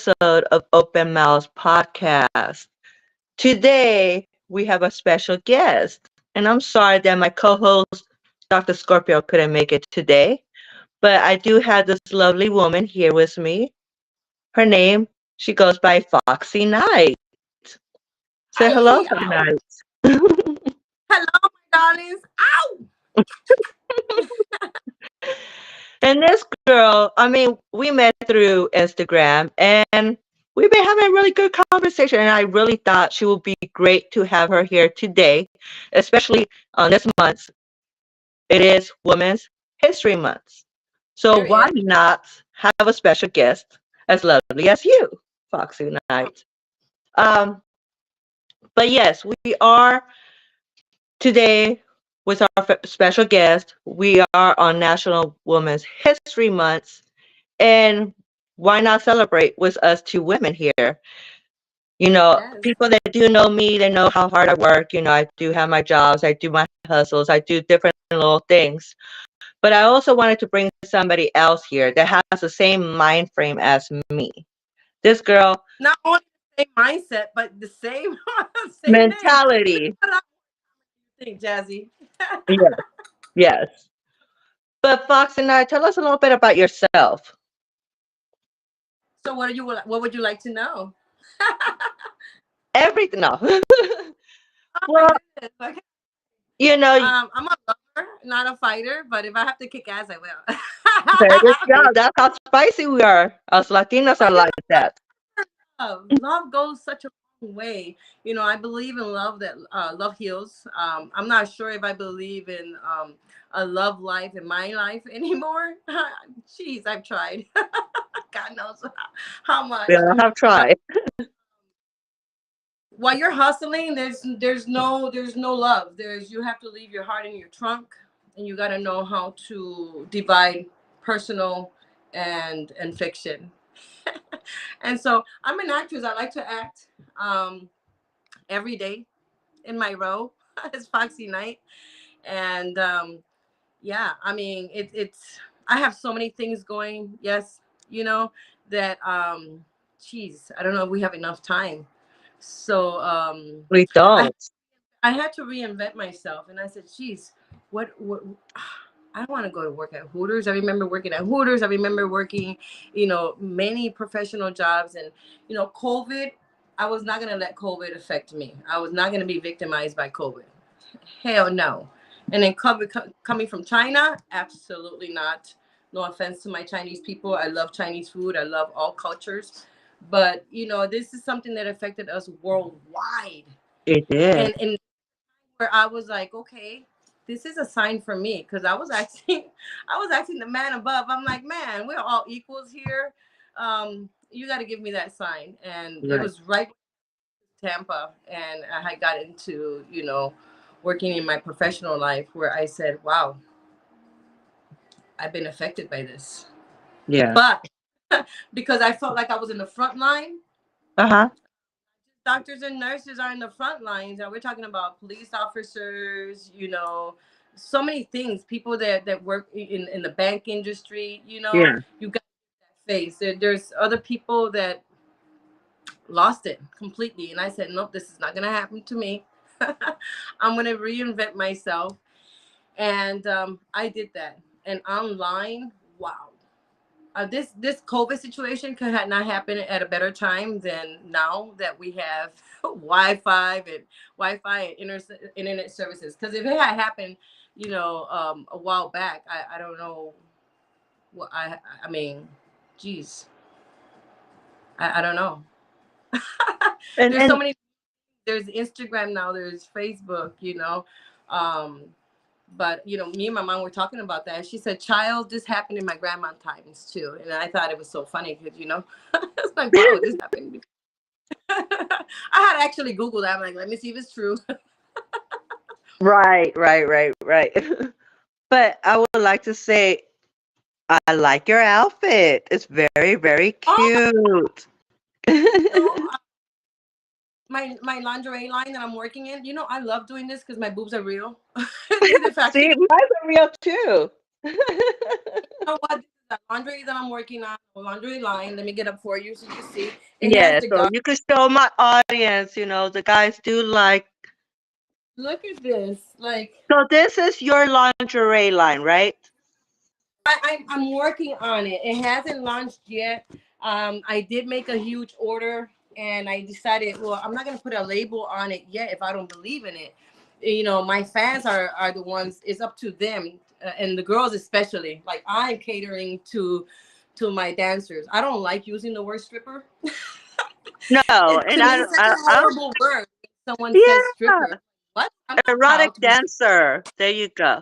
episode of Open Mouths Podcast. Today, we have a special guest, and I'm sorry that my co host, Dr. Scorpio, couldn't make it today, but I do have this lovely woman here with me. Her name, she goes by Foxy Knight. Say hello, Hey, Foxy ow. Knight. Hello, my darlings. Ow. And this girl, I mean, we met through Instagram and we've been having a really good conversation. And I really thought she would be great to have her here today, especially on this month. It is Women's History Month. So why Period. not have a special guest as lovely as you, Foxy Knight? Um, but yes, we are today with our special guest. We are on National Women's History Month. And why not celebrate with us two women here? Yes. People that do know me, they know how hard I work. I do have my jobs, I do my hustles, I do different little things. But I also wanted to bring somebody else here that has the same mind frame as me. This girl, Not only the same mindset, but the same same name. Look mentality. what I think, Jazzy. Yes, yes. But Fox and I, tell us a little bit about yourself. So, what would you like to know? Everything. No. Oh my Well, goodness. Okay. you know, I'm a lover, not a fighter, but if I have to kick ass, I there you go. will. That's how spicy we are. Us Latinos are But like that. love goes such a long way. I believe in love, that love heals. I'm not sure if I believe in a love life in my life anymore. Jeez, I've tried. God knows how We much. all have Uh, tried. while you're hustling, there's no love. There's You have to leave your heart in your trunk, and you got to know how to divide personal and fiction. And so I'm an actress. I like to act. Every day in my role as Foxy Knight. And yeah, I mean, it's, I have so many things going. Yes, you know, that, geez, I don't know if we have enough time. So We I, don't. I had to reinvent myself. And I said, geez, what, I don't want to go to work at Hooters. I remember working at Hooters. I remember working, many professional jobs. And, COVID, I was not going to let COVID affect me. I was not going to be victimized by COVID. Hell no. And then coming from China, absolutely not. No offense to my Chinese people. I love Chinese food. I love all cultures. But, this is something that affected us worldwide. It did. And where I was like, okay, this is a sign for me, because I was asking the man above. I'm like, man, we're all equals here. You got to give me that sign. And it Right. was right Tampa, and I had got into working in my professional life, where I said, wow, I've been affected by this, Yeah. but because I felt like I was in the front line. Uh-huh. Doctors and nurses are in the front lines, and we're talking about police officers, so many things, people that work in the bank industry. Yeah. You got that face. There's other people that lost it completely, and I said, nope, this is not going to happen to me. I'm going to reinvent myself. And I did that. And online, wow, this COVID situation could have not happened at a better time than now that we have Wi-Fi and internet services. Because if it had happened, a while back, I don't know what I mean, geez, I don't know. And There's so and many. There's Instagram now. There's Facebook. Um, but me and my mom were talking about that. She said, child, this happened in my grandma times too. And I thought it was so funny because it's like, wow, this happened. I had to actually Google that. I'm like, let me see if it's true. right, right, right, right. But I would like to say I like your outfit. It's very, very Oh, cute. my lingerie line that I'm working in, I love doing this because my boobs are real. These are See, actually, mine's are real too. know what? the laundry that I'm working on, the laundry line. Let me get up for you so you can see. It has Yeah, the so guy. you could show my audience, the guys do like. Look at this. Like So this is your lingerie line, right? I'm working on it. It hasn't launched yet. I did make a huge order, and I decided, well, I'm not gonna put a label on it yet if I don't believe in it. My fans are the ones. It's up to them, and the girls especially. Like I'm catering to my dancers. I don't like using the word stripper. No, To and me, it's such a I don't. horrible word. Someone says Yeah, stripper. What? I'm not erotic proud to be. dancer. There you go.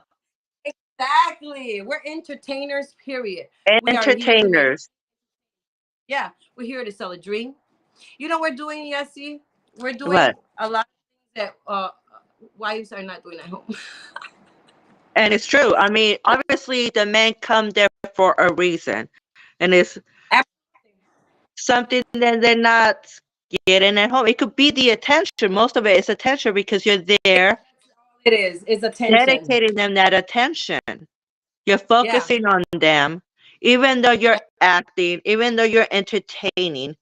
Exactly. We're entertainers, period. We are here to make, Entertainers. yeah, we're here to sell a dream. You know, we're doing, Yessie, we're doing What? a lot of things that wives are not doing at home. And it's true. I mean, obviously, the men come there for a reason, and it's Absolutely. something that they're not getting at home. It could be the attention. Most of it is attention because you're there It is. It's attention. dedicating them that attention. You're Yeah. focusing on them. Even though you're acting, even though you're entertaining,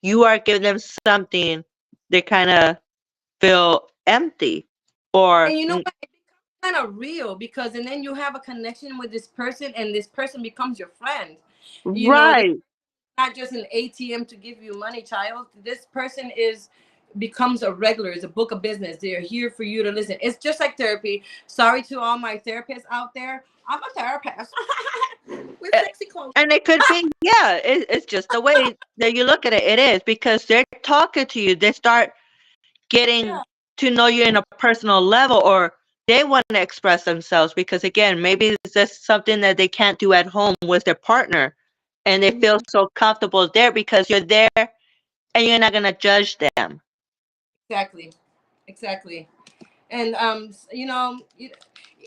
you are giving them something they kind of feel empty or And you know what? It becomes kind of real because, and then you have a connection with this person, and this person becomes your friend. This right. not just an ATM to give you money, child. This person becomes a regular, is a book of business. They're here for you to listen. It's just like therapy. Sorry to all my therapists out there. I'm a therapist with A- sexy clothes. And it could be, yeah, it's just the way that you look at it. It is because they're talking to you. They start getting Yeah. to know you in a personal level, or they want to express themselves because, again, maybe it's just something that they can't do at home with their partner. And they feel so comfortable there because you're there and you're not going to judge them. Exactly. Exactly. And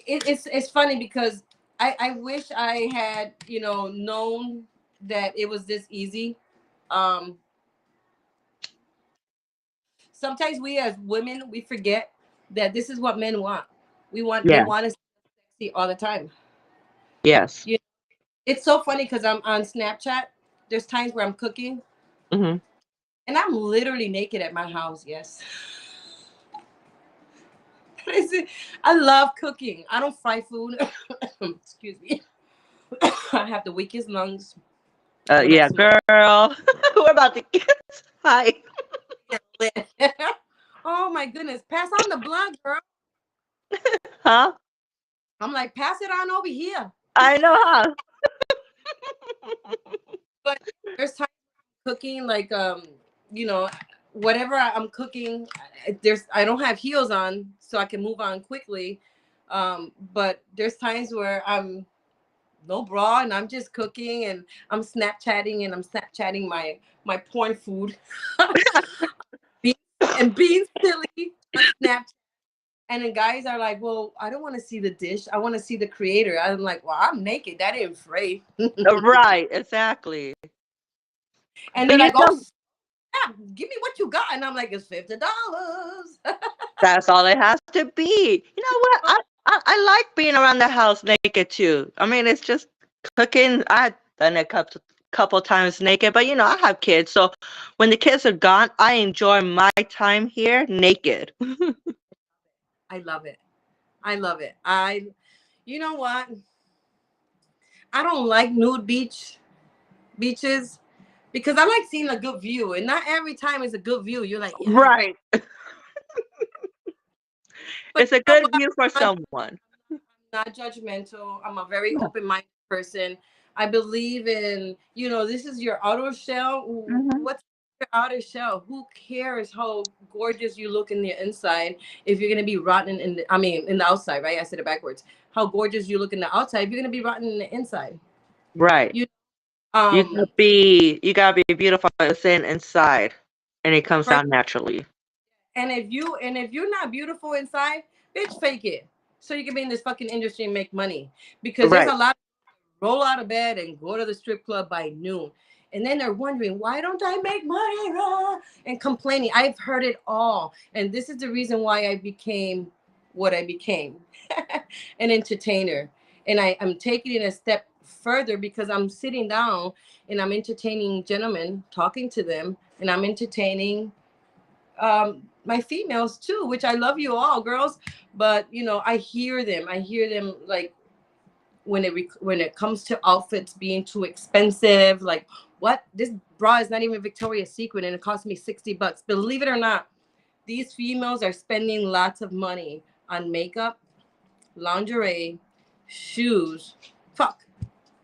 it's funny because I wish I had known that it was this easy. Um, Sometimes we as women we forget that this is what men want. They Yeah. want us sexy all the time. Yes. You It's so funny because I'm on Snapchat. There's times where I'm cooking Hmm. and I'm literally naked at my house. Yes. I love cooking. I don't fry food. Excuse me. I have the weakest lungs when I Yeah, smoke. girl. We're about to get. Hi. Oh my goodness. Pass on the blood, girl. Huh? I'm like, pass it on over here. I know, huh? But there's times cooking like whatever I'm cooking, I don't have heels on so I can move on quickly. But there's times where I'm no bra and I'm just cooking and I'm snapchatting my porn food. Being, and being silly on Snapchat. And then guys are like, well, I don't want to see the dish. I want to see the creator. I'm like, well, I'm naked. That ain't free. Right, exactly. And they're But like, oh, snap, give me what you got. And I'm like, it's $50. that's all it has to be. You know what? I like being around the house naked too. I mean, it's just cooking. I've done it a couple times naked, but I have kids, so when the kids are gone, I enjoy my time here naked. I love it. I love it. You know what? I don't like nude beaches because I like seeing a good view, and not every time is a good view. You're like, yeah, Right. but It's a you know good what? view for I'm someone. not judgmental. I'm a very open-minded person. I believe in, this is your outer shell. Hmm. What's your outer shell? Who cares how gorgeous you look in the inside if you're gonna be rotten in the outside, right? I said it backwards. How gorgeous you look in the outside if you're gonna be rotten in the inside. Right. You You gotta be beautiful within inside, and it comes first, out naturally. and if you're not beautiful inside, bitch, fake it so you can be in this fucking industry and make money because there's Right. a lot. Roll out of bed and go to the strip club by noon. And then they're wondering, why don't I make money? And complaining. I've heard it all. And this is the reason why I became what I became, an entertainer. And I'm taking it a step further because I'm sitting down and I'm entertaining gentlemen, talking to them, and I'm entertaining my females too, which I love you all, girls. But you know, I hear them. I hear them like when it comes to outfits being too expensive. Like, what? This bra is not even Victoria's Secret, and it cost me $60. Believe it or not, these females are spending lots of money on makeup, lingerie, shoes. Fuck,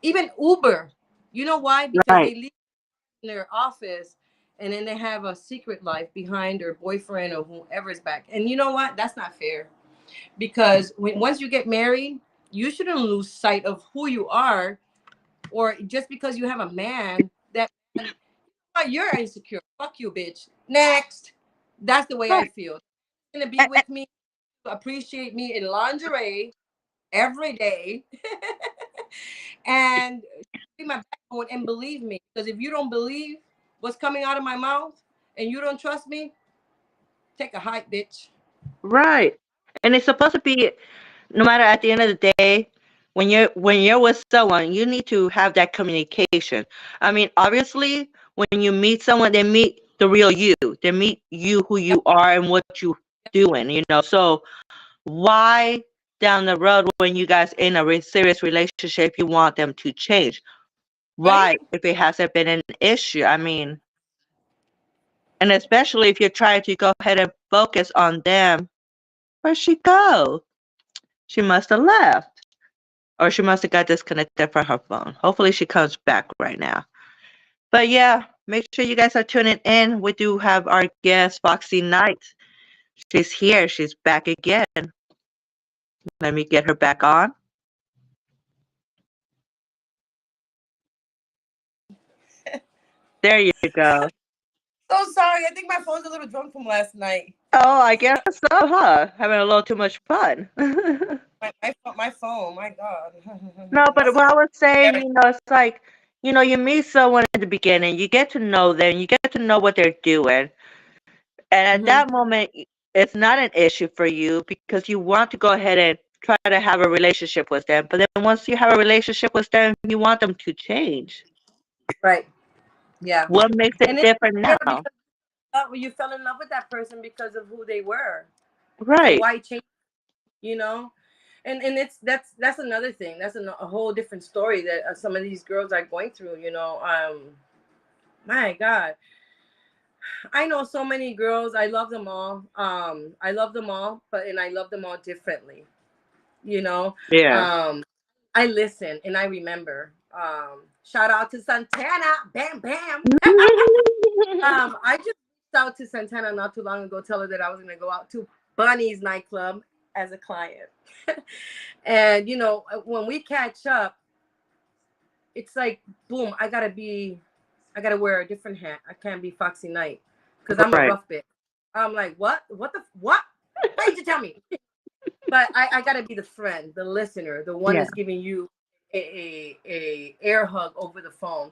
even Uber. You know why? Because Right. they leave in their office and then they have a secret life behind their boyfriend or whoever's back. And you know what? That's not fair. Because once you get married, you shouldn't lose sight of who you are, or just because you have a man that man, oh, you're insecure. Fuck you, bitch. Next. That's the way I Right. feel. You're gonna be with me, appreciate me in lingerie every day, and be my backbone and believe me. Because if you don't believe what's coming out of my mouth and you don't trust me, take a hike, bitch. Right. And it's supposed to be, no matter at the end of the day, when you're with someone, you need to have that communication. I mean, obviously, when you meet someone, they meet the real you. They meet you who Yep. you are and what you doing, you know. So why down the road when you guys in a serious relationship you want them to change? Right? Why if it hasn't been an issue? I mean, and especially if you're trying to go ahead and focus on them, where'd she go? She must have left. Or she must have got disconnected from her phone. Hopefully she comes back right now. But yeah, make sure you guys are tuning in. We do have our guest, Foxy Knight. She's here. She's back again. Let me get her back on. There you go. So sorry. I think my phone's a little drunk from last night. Oh, I guess so, huh? Having a little too much fun. My phone. My God. No, but That's what I was saying, okay. you know, it's like, you know, you meet someone in the beginning, you get to know them, you get to know what they're doing. And at Mm-hmm. that moment, it's not an issue for you because you want to go ahead and try to have a relationship with them. But then once you have a relationship with them, you want them to change. Right. Yeah. What makes it And it's different fair now? because you fell in love with that person because of who they were. So Right. why change? You know. And it's that's another thing. That's a whole different story that some of these girls are going through. You know. My God. I know so many girls. I love them all. I love them all, but and I love them all differently. You know. Yeah. Um, I listen and I remember. Shout out to Santana, bam bam. I just reached out to Santana not too long ago, tell her that I was gonna go out to Bunny's nightclub as a client. And you know, when we catch up, it's like boom, I gotta wear a different hat. I can't be Foxy Knight because I'm a Right. rough bit. I'm like, what? Why did you tell me? But I gotta be the friend, the listener, the one Yeah. that's giving you a air hug over the phone.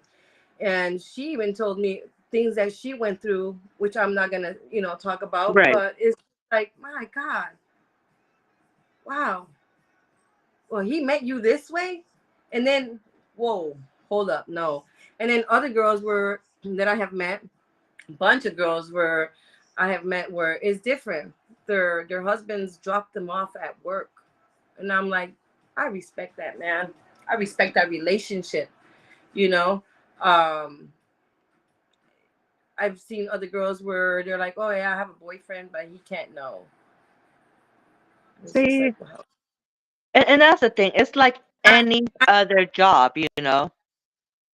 And she even told me things that she went through, which I'm not gonna, talk about. Right. But it's like, my God, wow. Well, he met you this way, and then, whoa, hold up, no. And then other girls were that I have met, a bunch of girls were I have met where it's different. Their husbands dropped them off at work, and I'm like, I respect that, man. I respect that relationship, you know. Um, I've seen other girls where they're like, "Oh yeah, I have a boyfriend, but he can't know." It's just See, like, wow. and that's the thing. It's like any other job, you know.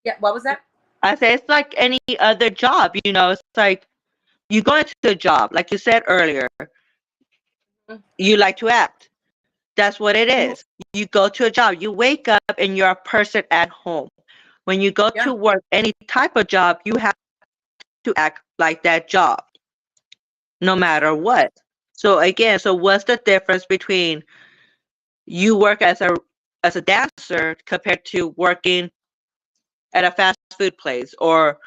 Yeah, what was that? I say it's like any other job, you know. It's like you go into a job, like you said earlier, you like to act. That's what it Mm-hmm. is. You go to a job, you wake up and you're a person at home. When you go to Yeah, work, any type of job, you have to act like that job, no matter what. So again, so what's the difference between you work as a dancer compared to working at a fast food place or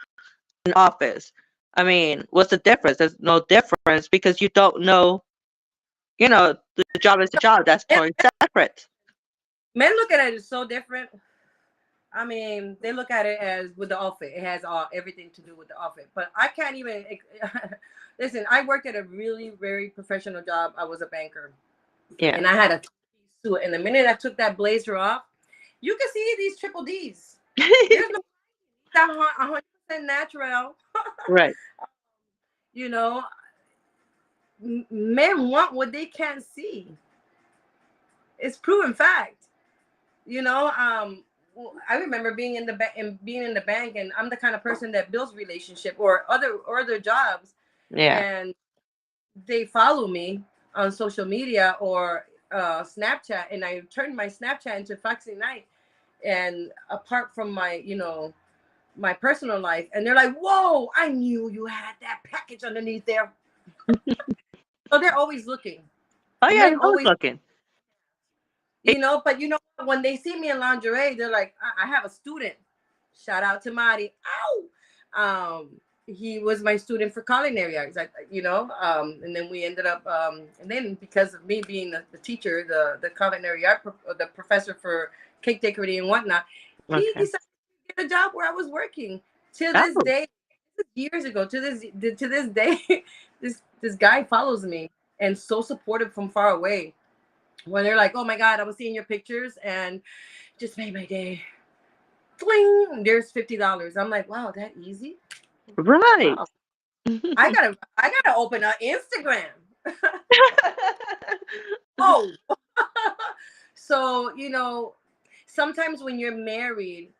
an office? I mean, what's the difference? There's no difference because you don't know, you know, the job is a job. That's men, totally separate. men look at it as so different. I mean, they look at it as with the outfit. It has everything to do with the outfit. But I can't even listen. I worked at a really very professional job. I was a banker, Yeah. and I had a suit. And the minute I took that blazer off, you can see these triple D's. There's no that 100% natural. Right. You know, men want what they can't see. It's proven fact. You know, I remember being in the being in the bank, and I'm the kind of person that builds relationship or other jobs, Yeah. and they follow me on social media or Snapchat, and I turned my Snapchat into Foxy Night, and apart from my my personal life, and they're like, "Whoa, I knew you had that package underneath there." So they're always looking. Oh yeah, Men I was always, looking. but when they see me in lingerie, they're like, I have a student. Shout out to Marty. Ow. He was my student for culinary arts, and then we ended up, and then because of me being the teacher, the culinary art, the professor for cake decorating and whatnot, he Okay. decided to get a job where I was working. To this Oh, day, years ago, to this day, this guy follows me and so supportive from far away. When they're like, "Oh my God, I was seeing your pictures and just made my day." Fling, there's $50. I'm like, wow, that easy? right. Wow. I gotta open an Instagram. Oh. So, sometimes when you're married,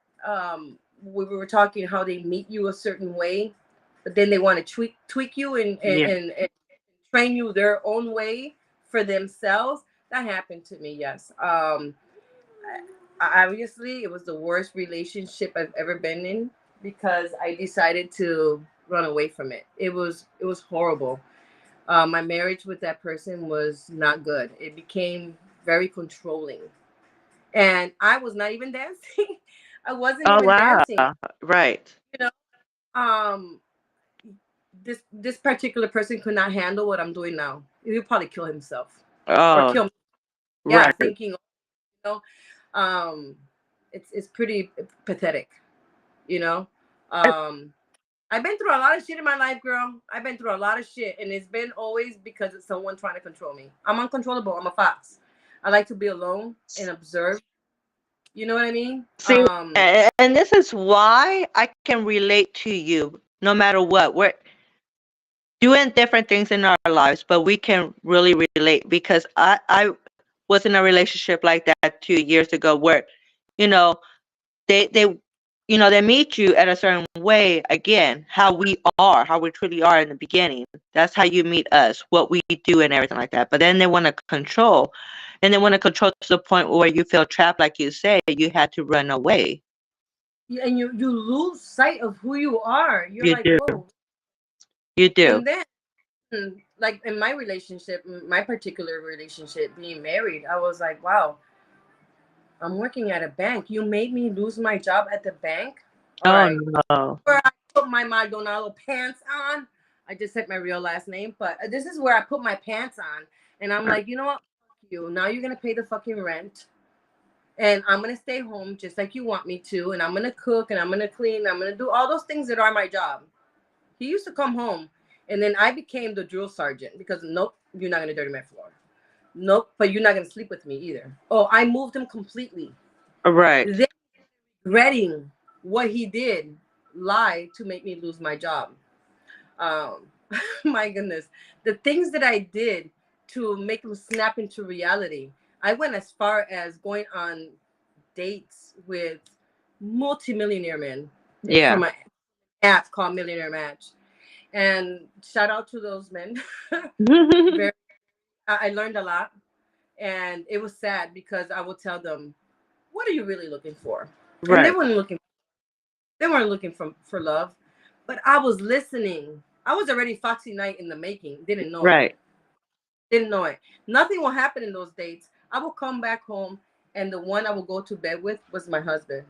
we were talking how they meet you a certain way, but then they want to tweak you and, Yeah. and train you their own way for themselves. That happened to me, yes. Obviously, it was the worst relationship I've ever been in because I decided to run away from it. It was horrible. My marriage with that person was not good. It became very controlling, and I was not even dancing. I wasn't Oh even wow. dancing. Right. You know, this particular person could not handle what I'm doing now. He'll probably kill himself or Oh, kill me. Yeah, right. thinking, know, um, it's pretty pathetic. You know, um, I've been through a lot of shit in my life, girl. I've been through a lot of shit, and it's been always because it's someone trying to control me. I'm uncontrollable. I'm a fox. I like to be alone and observe. You know what I mean? See, and this is why I can relate to you no matter what. We're doing different things in our lives, but we can really relate because I was in a relationship like that 2 years ago where, you know, they they meet you at a certain way again, how we truly are in the beginning. That's how you meet us, what we do and everything like that. But then they want to control, and they want to control to the point where you feel trapped, like you say, you had to run away. and you lose sight of who you are. You're You like, do. whoa. You do. And then, like in my relationship, my particular relationship, being married, I was like, wow, I'm working at a bank. You made me lose my job at the bank. All Oh right. no. Where I put my Maldonado pants on. I just said my real last name, but this is where I put my pants on. And I'm like, you know what? Fuck you. Now you're going to pay the fucking rent. And I'm going to stay home just like you want me to. And I'm going to cook and I'm going to clean. I'm going to do all those things that are my job. He used to come home. And then I became the drill sergeant because nope, you're not going to dirty my floor. Nope, but you're not going to sleep with me either. Oh, I moved him completely. Right. Then regretting what he did, lie to make me lose my job. Um, my goodness, the things that I did to make him snap into reality. I went as far as going on dates with multimillionaire men Yeah. from an app called Millionaire Match. And shout out to those men. Very, I learned a lot, and it was sad because I would tell them, "What are you really looking for?" And Right. they weren't looking for love, but I was listening. I was already Foxy Night in the making. Didn't know it. Right. Didn't know it. Nothing will happen in those dates. I will come back home, and the one I will go to bed with was my husband.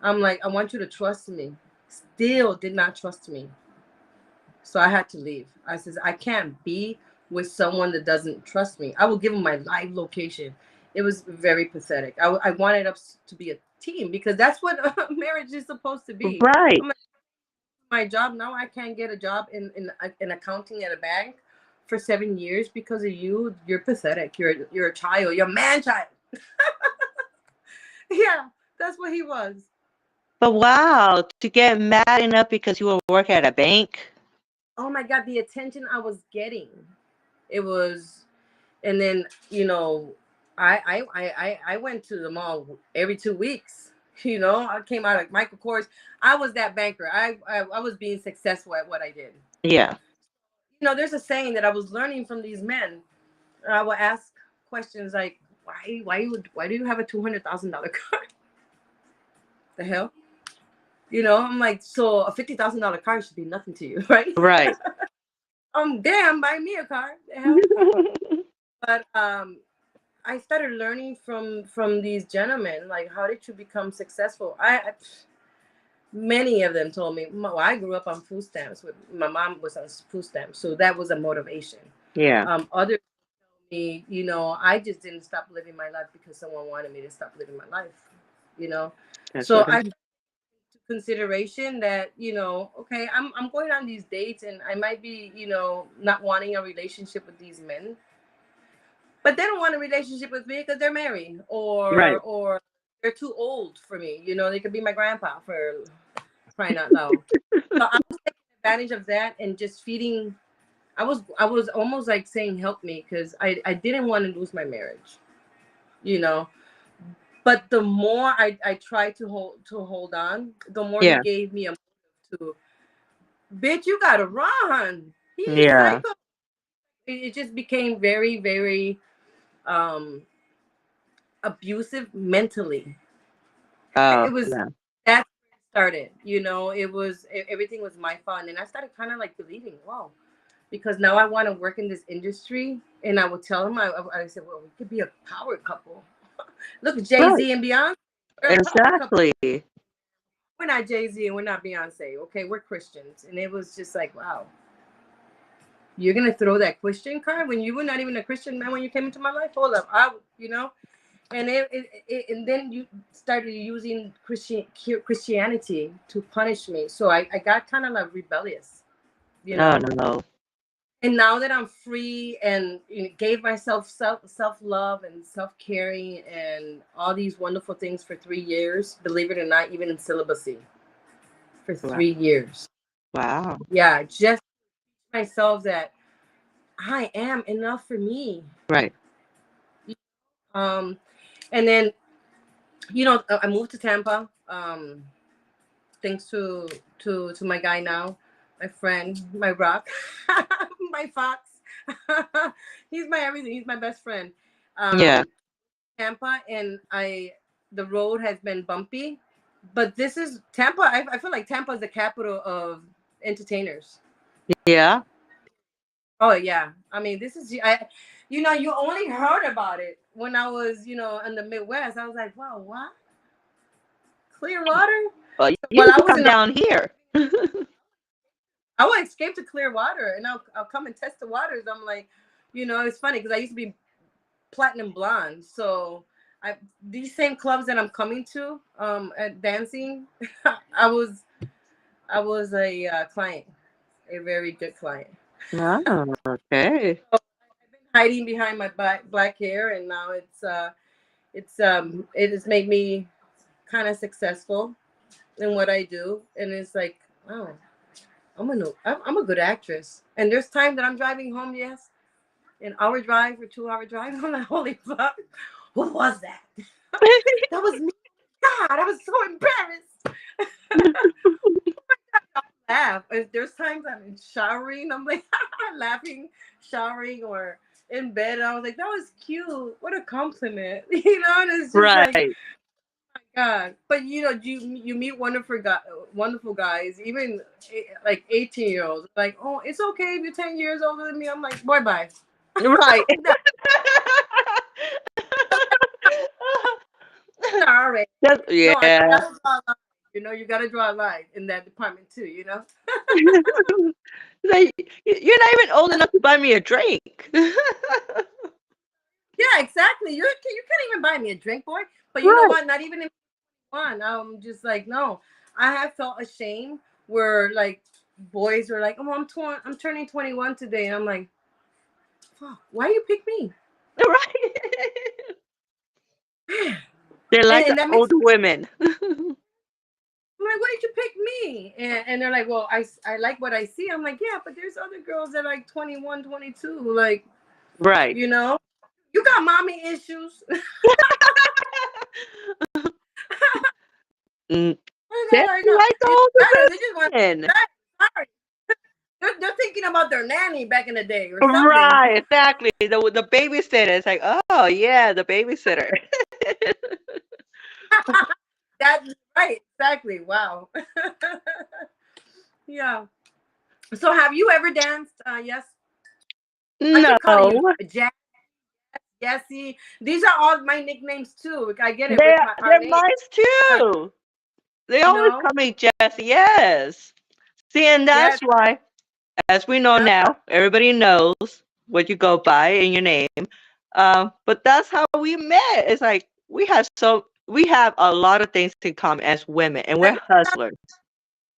I'm like, I want you to trust me. Still did not trust me. So I had to leave. I says, I can't be with someone that doesn't trust me. I will give him my live location. It was very pathetic. I wanted us to be a team because that's what marriage is supposed to be. Right. I'm like, my job now, I can't get a job in accounting at a bank for 7 years because of you. You're pathetic. You're a child. You're a man child. Yeah, that's what he was. But wow, to get mad enough because you were working at a bank. Oh my God, the attention I was getting. It was, and then I went to the mall every 2 weeks. I came out of Michael Kors. I was that banker. I was being successful at what I did. Yeah. There's a saying that I was learning from these men. I will ask questions like, why do you have a $200,000 car? The hell? I'm like, so a $50,000 car should be nothing to you, right? Right. Damn, buy me a car. The hell? But I started learning from these gentlemen, like, how did you become successful? Many of them told me, well, I grew up on food stamps. My mom was on food stamps, so that was a motivation. Yeah. Others told me, I just didn't stop living my life because someone wanted me to stop living my life. That's So what I took consideration that okay, I'm going on these dates and I might be not wanting a relationship with these men, but they don't want a relationship with me because they're married Right. or they're too old for me. They could be my grandpa, for crying out loud. So I was taking advantage of that and just feeding. I was almost like saying, help me, because I didn't want to lose my marriage, But the more I tried to hold on, the more Yeah. he gave me a motive to, bitch, you gotta run. He's Yeah. psycho. It just became very, very abusive mentally. Oh, It was yeah. That's where it started. Everything was my fault, and I started kind of like believing, wow, because now I want to work in this industry, and I would tell him, I said, well, we could be a power couple. Look at Jay-Z Right. and Beyonce. We're a power couple. Exactly. We're not Jay-Z and we're not Beyonce. Okay, we're Christians, and it was just like, wow, you're gonna throw that Christian card when you were not even a Christian man when you came into my life. Hold up, and and then you started using Christianity to punish me. So I got kind of like rebellious, Oh no. And now that I'm free and gave myself self love and self caring and all these wonderful things for 3 years, believe it or not, even in celibacy for Wow. 3 years. Wow. Yeah, just myself that I am enough for me. Right. And then I moved to Tampa. Thanks to my guy now, my friend, my rock, my fox. He's my everything. He's my best friend. Yeah. Tampa, and the road has been bumpy, but this is Tampa. I feel like Tampa is the capital of entertainers. Yeah. Oh yeah, I mean this is you only heard about it when I was in the Midwest. I was like, wow, what? Clearwater? Well, you Well, I can was come down here. I will escape to Clearwater, and I'll come and test the waters. I'm like, it's funny because I used to be platinum blonde, so these same clubs that I'm coming to at dancing, I was a client, a very good client. Oh, okay. So I've been hiding behind my black hair, and now it has made me kind of successful in what I do, and it's like, oh, I'm a good actress. And there's time that I'm driving home, yes, an hour drive or 2 hour drive. I'm like, holy fuck, who was that? That was me. God, I was so embarrassed. Laugh. There's times I'm showering, I'm like laughing, showering, or in bed, and I was like, that was cute. What a compliment, And it's just Right. like, God. But you meet wonderful guys, even like 18-year-olds. Like, oh, it's okay if you're 10 years older than me. I'm like, boy, bye. Right. Sorry. Yeah. No, you gotta draw a line in that department too. Like, you're not even old enough to buy me a drink. Yeah, exactly. You can't even buy me a drink, boy. But you know Right. what? Not even in one. I'm just like, no. I have felt ashamed where like boys were like, oh, I'm turning 21 today, and I'm like, fuck, why you pick me? Right. They like And the that makes older women. I'm like, why did you pick me? And they're like, well, I like what I see. I'm like, yeah, but there's other girls that are like 21, 22. Like, Right. you know, you got mommy issues. Mm, they I know. like the It's better. They older just want women. sorry. They're thinking about their nanny back in the day or something. Right, exactly. The babysitter. It's like, oh yeah, the babysitter. That's right. Exactly. Wow. Yeah. So have you ever danced? Yes. I keep calling you No, Jack, Jessie. These are all my nicknames too. I get it with they're our they're name. mine too. They You always know? call me Jesse. Yes. See, and Yes. that's why, as we know Yeah. now, everybody knows what you go by in your name. But that's how we met. It's like we have a lot of things in common as women, and Let we're me hustlers.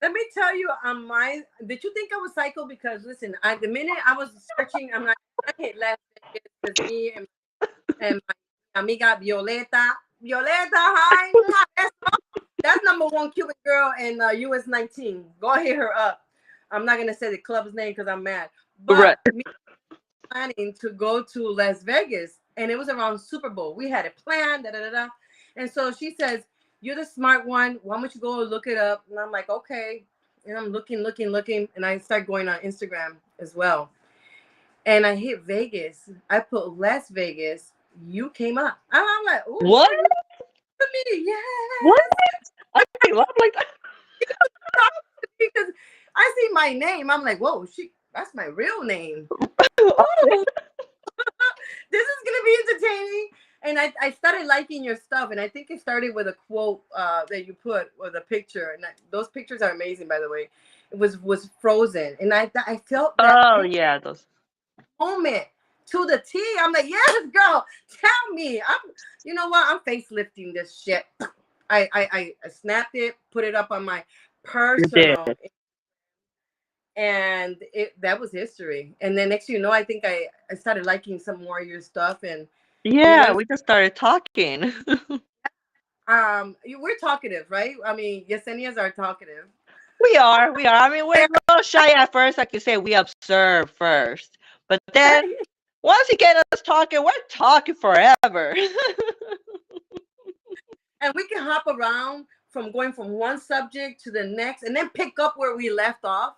let me tell you on my did you think I was psycho? Because listen, the minute I was searching, I'm like, I hit left because me and my amiga Violeta. Violeta, hi. Mwah. That's number one Cuban girl in US 19. Go hit her up. I'm not gonna say the club's name because I'm mad. Right. But me planning to go to Las Vegas, and it was around Super Bowl. We had a plan, da da da da. And so she says, "You're the smart one. Why don't you go look it up?" And I'm like, "Okay." And I'm looking, and I start going on Instagram as well. And I hit Vegas. I put Las Vegas. You came up. And I'm like, "Oh, What? girl, you to me, What? yes." I love like that. Because I see my name. I'm like, "Whoa, that's my real name." Ooh, this is gonna be entertaining. And I started liking your stuff, and I think it started with a quote that you put with a picture, and those pictures are amazing, by the way. It was Frozen, and I felt that Oh picture yeah, those. moment to the T. I'm like, yes, girl, tell me. You know what? I'm facelifting this shit. I snapped it, put it up on my You did. personal, and that was history. And then next, I think I started liking some more of your stuff, and we Yeah, went. we just started talking. We're talkative, right? I mean, Yesenias are talkative. We are. I mean, we're a little shy at first, like you say. We observe first, but then once you get us talking, we're talking forever. And we can hop around from going from one subject to the next, and then pick up where we left off.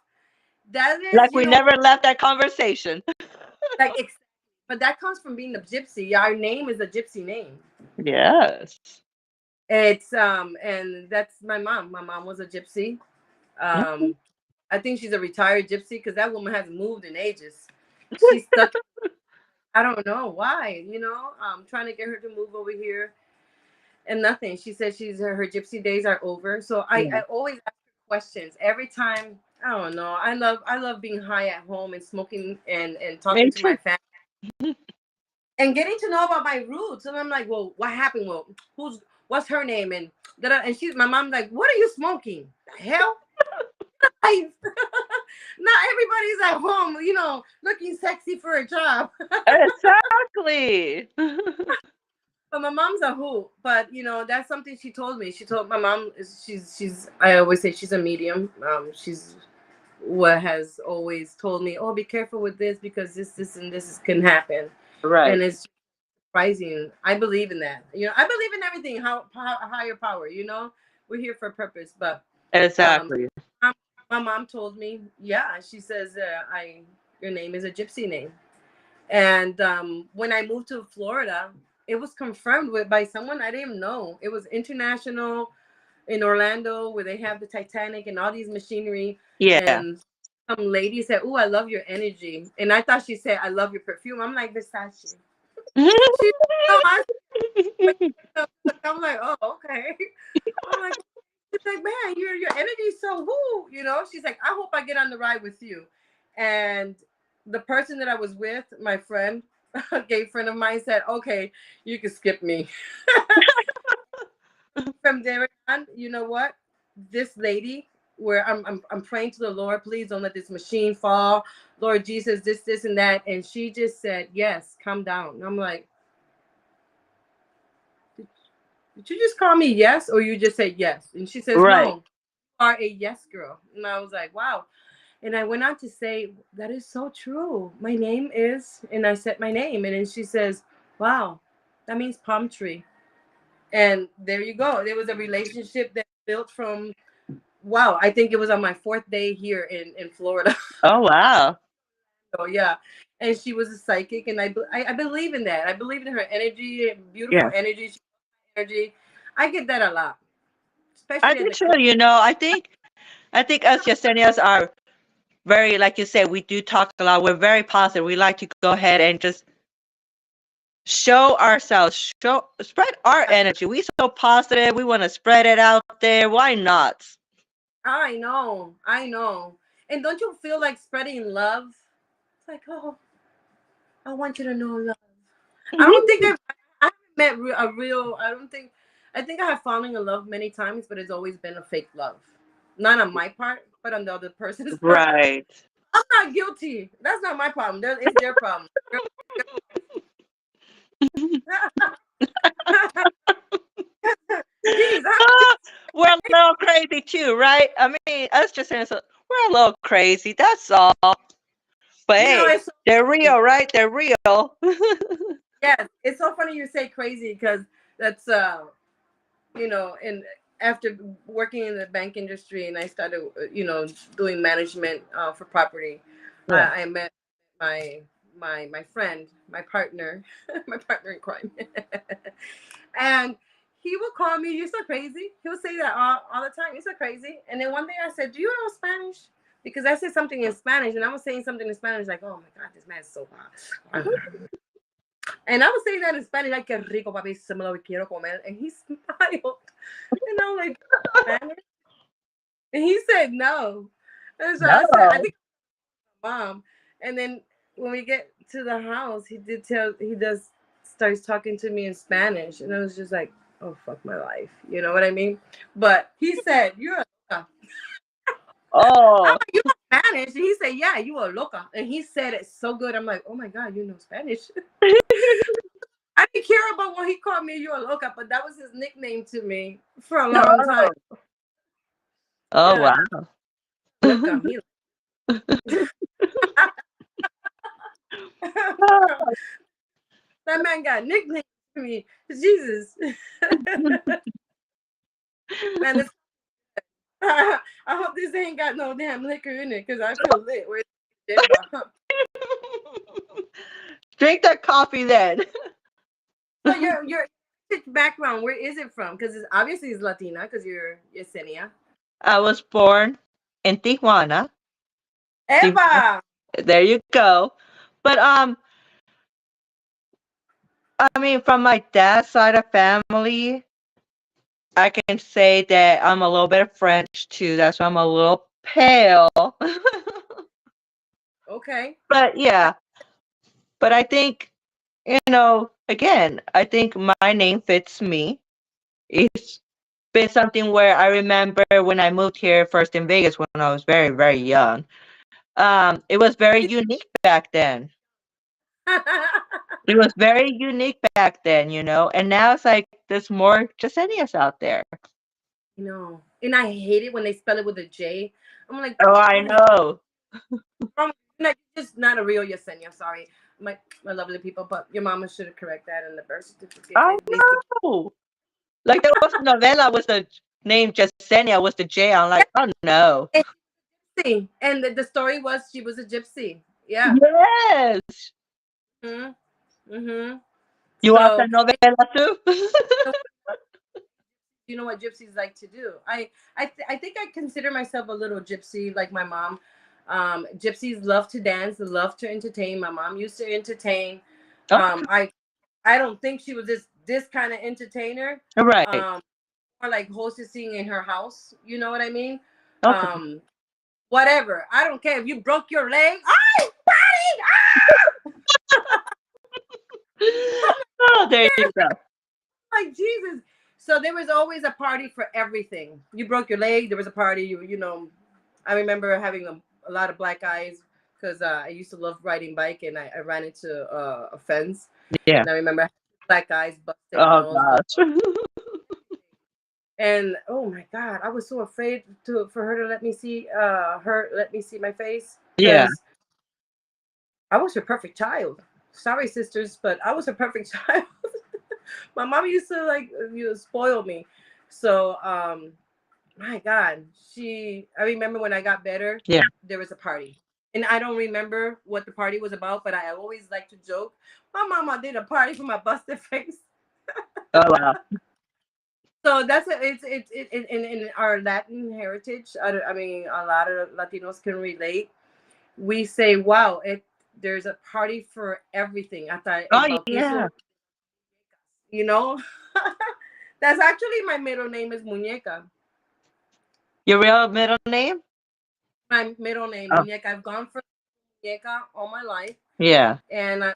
That is, Like we never left that conversation. like, but that comes from being a gypsy. Our name is a gypsy name. Yes. It's and that's my mom. My mom was a gypsy. Mhm. Um, I think she's a retired gypsy because that woman hasn't moved in ages. She's stuck. I don't know why. I'm trying to get her to move over here, and nothing. She said her gypsy days are over. So I Yeah. always ask her questions every time. I don't know. I love being high at home and smoking and talking Me to my too. family and getting to know about my roots. And I'm like, well, what happened? Well, what's her name? And and my mom's like, what are you smoking? The hell? Not everybody's at home, looking sexy for a job. Exactly. But my mom's a who. But that's something she told me. She told my mom is she's I always say she's a medium. She's what has always told me, oh, be careful with this because this and this can happen. Right. And it's surprising. I believe in that. I believe in everything. Higher power. We're here for a purpose. But um, Exactly. my mom told me, yeah. She says, your name is a gypsy name. And when I moved to Florida, it was confirmed by someone I didn't know. It was international in Orlando where they have the Titanic and all these machinery. Yeah. And some lady said, "Oh, I love your energy," and I thought she said, "I love your perfume." I'm like Versace. She no, I'm like, oh, okay. I'm like, she's like, man, your energy is so woo. She's like, I hope I get on the ride with you. And the person that I was with, my friend, a gay friend of mine said, "Okay, you can skip me." From there on, you know what? This lady, where I'm praying to the Lord, please don't let this machine fall, Lord Jesus, this and that, and she just said, "Yes, calm down." And I'm like, did you just call me yes, or you just said yes? And she says, Right. "No, you are a yes girl." And I was like, wow. And I went on to say, that is so true. My name is, and I said my name. And then she says, wow, that means palm tree. And there you go. There was a relationship that built from, wow, I think it was on my fourth day here in Florida. Oh, wow. So yeah. And she was a psychic. And I believe in that. I believe in her energy, beautiful Yeah. energy. I get that a lot, I especially do at the too, club. I think us Yesenias are very, like you said, we do talk a lot. We're very positive. We like to go ahead and just show ourselves, spread our energy. We so positive. We want to spread it out there. Why not? I know. And don't you feel like spreading love? It's like, oh, I want you to know love. I don't think I haven't met a real. I don't think. I think I have fallen in love many times, but it's always been a fake love, not on my part, but on the other person's part. Right. I'm not guilty. That's not my problem. It's their problem. Jeez, We're a little crazy too, right? I mean, us just saying so we're a little crazy. That's all. But hey, it's so they're funny. real, right? They're real. Yes, it's so funny you say crazy because that's and after working in the bank industry and I started doing management for property. Yeah. I met my my friend, my partner, my partner in crime. And he would call me, "You're so crazy." He would say that all the time, "You're so crazy." And then one day I said, "Do you know Spanish?" Because I said something in Spanish and I was saying something in Spanish like, "Oh my god, this man is so hot." And I was saying that in Spanish, like, "Que rico, papi, se me lo quiero comer." And he smiled. And I'm like, "Spanish?" And he said no. And so I said, I No. think mom. And then when we get to the house, he does starts talking to me in Spanish. And I was just like, oh fuck my life. You know what I mean? But he said, "You're a loca." I'm Oh. like, "You know Spanish?" And he said, "Yeah, you a loca." And he said it so good. I'm like, oh my God, you know Spanish. I didn't care about what he called me, "You a loca," but that was his nickname to me for a long time. Oh, Yeah, wow. loca. That man got nicknames to me. Jesus. Man, I hope this ain't got no damn liquor in it because I feel lit. Where's Drink that coffee then. So your background, where is it from? Because it's obviously it's Latina because you're Yesenia. I was born in Tijuana. Eva! There you go. But I mean, from my dad's side of family, I can say that I'm a little bit of French too. That's why I'm a little pale. Okay. But yeah, but I think, again, I think my name fits me. It's been something where I remember when I moved here first in Vegas when I was very, very young. It was very unique back then. It was very unique back then, and now it's like there's more Jasenias out there. And I hate it when they spell it with a J. I'm like, Oh, I what is know. wrong? You're just not a real Yesenia. Sorry, my lovely people, but your mama should have correct that in the birth certificate. I It needs to know. Like there was a novella with the name Jasenia was the J. I'm be. like, oh no. And gypsy. And the story was she was a gypsy. Yeah. Yes. Mhm. Mhm. You watch So that novella too? you know what gypsies like to do. I think I consider myself a little gypsy, like my mom. Gypsies love to dance, love to entertain. My mom used to entertain. Okay. I don't think she was this kind of entertainer. Right. Um, or like hostessing in her house. You know what I mean? Okay. Um, Whatever. I don't care if you broke your leg. Oh, buddy! Oh, there you go. Like Jesus. So there was always a party for everything. You broke your leg, there was a party. I remember having a lot of black eyes because I used to love riding bike, and I ran into a fence, Yeah. and I remember black eyes, busted Oh nose, gosh. and oh my God, I was so afraid for her to let me see my face Yeah. because I was her perfect child. Sorry, sisters, but I was her perfect child. My mom used to spoil me. So my God, I remember when I got better, Yeah. there was a party. And I don't remember what the party was about, but I always like to joke. My mama did a party for my busted face. Oh wow. So it's in our Latin heritage. I mean, a lot of Latinos can relate. We say, wow, there's a party for everything. Hasta el Oh yeah. bautizo, you know? That's actually my middle name is Muñeca. Your real middle name? My middle name, Oh Muñeca. I've gone for Muñeca all my life. yeah. And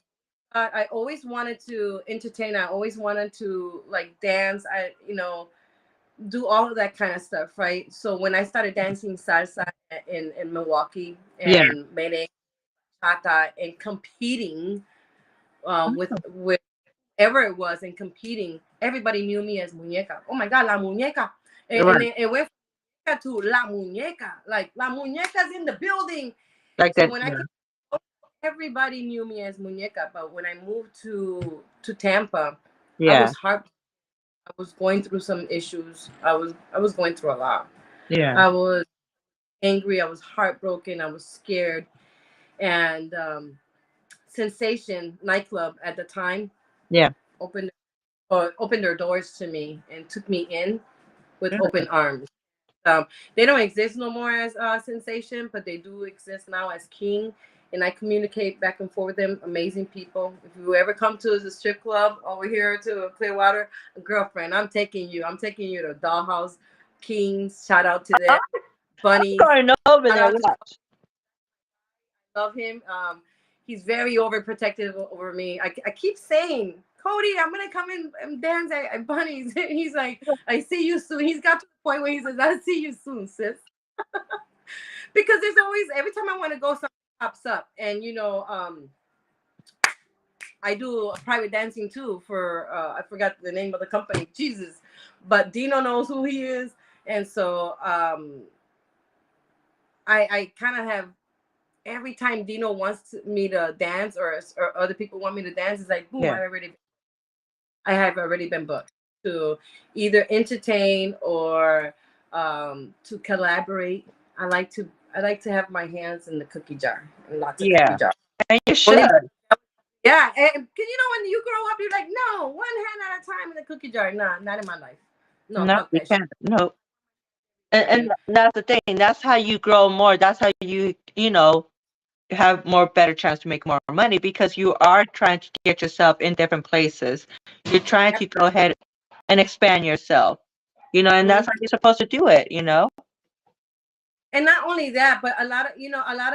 I always wanted to entertain. I always wanted to like dance. Do all of that kind of stuff, right? So when I started dancing salsa in Milwaukee Yeah. and merengue, bachata, and competing with whoever it was and competing, everybody knew me as Muñeca. Oh my God, la Muñeca. And Right. it went to La Muñeca. Like La Muñeca's in the building. Like So that. when I Yeah. came, everybody knew me as Muñeca. But when I moved to Tampa, I Yeah. was heart. I was going through some issues. I was going through a lot. Yeah. I was angry. I was heartbroken. I was scared. And Sensation nightclub at the time Yeah. opened opened their doors to me and took me in with Yeah. open arms. They don't exist no more as Sensation, but they do exist now as King. And I communicate back and forth with them. Amazing people. If you ever come to the strip club over here to Clearwater, girlfriend, I'm taking you. I'm taking you to Dollhouse, Kings. Shout out to them. Bunnies. Going over Shout there. out to Watch. love him. He's very overprotective over me. I keep saying, Cody, I'm gonna come in and dance at Bunnies. He's like, I see you soon. He's got to the point where he says, I see you soon, sis. Because there's always every time I want to go, something pops up, and I do private dancing too for I forgot the name of the company, Jesus, but Dino knows who he is, and so I kind of have every time Dino wants me to dance or other people want me to dance, it's like boom, Yeah. I have already been booked to either entertain or to collaborate. I like to have my hands in the cookie jar and lots of cookie Yeah. jar. And you should. Only yeah, and because when you grow up, you're like, no, one hand at a time in the cookie jar. Nah, not in my life. No, No, fuck you that shit. can't. No. And And that's the thing. That's how you grow more. That's how you have more better chance to make more money because you are trying to get yourself in different places. You're trying to go ahead and expand yourself. And that's mhm. how you're supposed to do it. And not only that, but a lot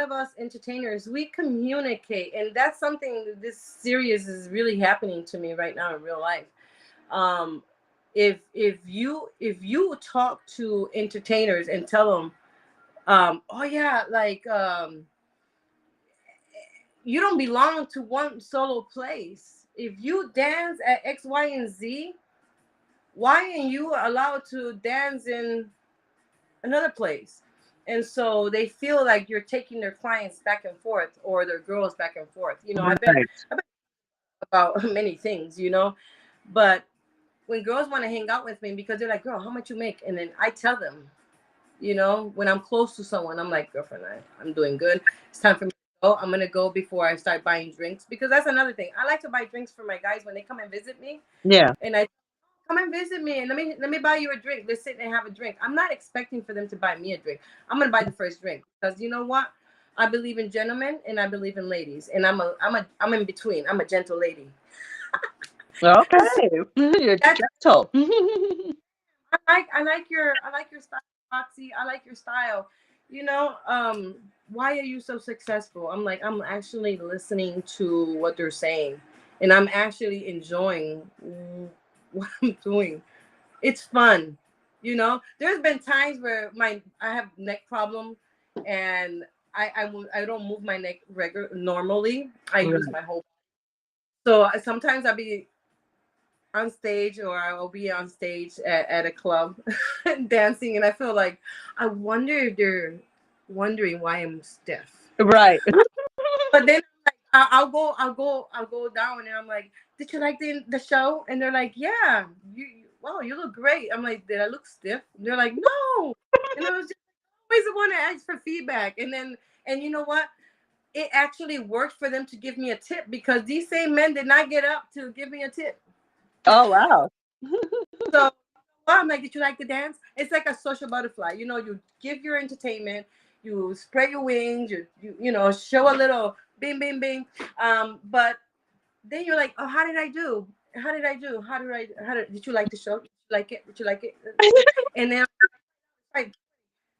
of us entertainers, we communicate, and that's something this series is really happening to me right now in real life. Um, if you talk to entertainers and tell them, oh yeah, like you don't belong to one solo place. If you dance at X, Y, and Z, why aren't you allowed to dance in another place? And so they feel like you're taking their clients back and forth or their girls back and forth. Right. I've been about many things, but when girls want to hang out with me because they're like, girl, how much you make? And then I tell them, when I'm close to someone, I'm like, girlfriend, I'm doing good. It's time for me to go. I'm going to go before I start buying drinks because that's another thing. I like to buy drinks for my guys when they come and visit me. Yeah. And I come and visit me and let me buy you a drink. Let's sit and have a drink. I'm not expecting for them to buy me a drink. I'm going to buy the first drink because you know what? I believe in gentlemen and I believe in ladies. And I'm in between. I'm a gentle lady. So Okay. You're that's gentle. I like your style, Foxy. I like your style. Why are you so successful? I'm like, I'm actually listening to what they're saying. and I'm actually enjoying what I'm doing. It's fun, you know. There's been times where I have neck problem, and I don't move my neck normally. I use Right. my whole. So sometimes I'll be on stage, or I will be on stage at a club dancing, and I feel like I wonder if they're wondering why I'm stiff. Right. But then like, I'll go down, and I'm like, did you like the show? And they're like, yeah, wow, you look great. I'm like, did I look stiff? And they're like, no. And I was just always want to ask for feedback. And you know what? It actually worked for them to give me a tip, because these same men did not get up to give me a tip. Oh, wow. So I'm like, did you like the dance? It's like a social butterfly. You know, you give your entertainment, you spread your wings, you know, show a little bing, bing, bing. But then you're like, oh, how did I do? How did I do? Did you like the show? Did you like it? Did you like it? And then, like,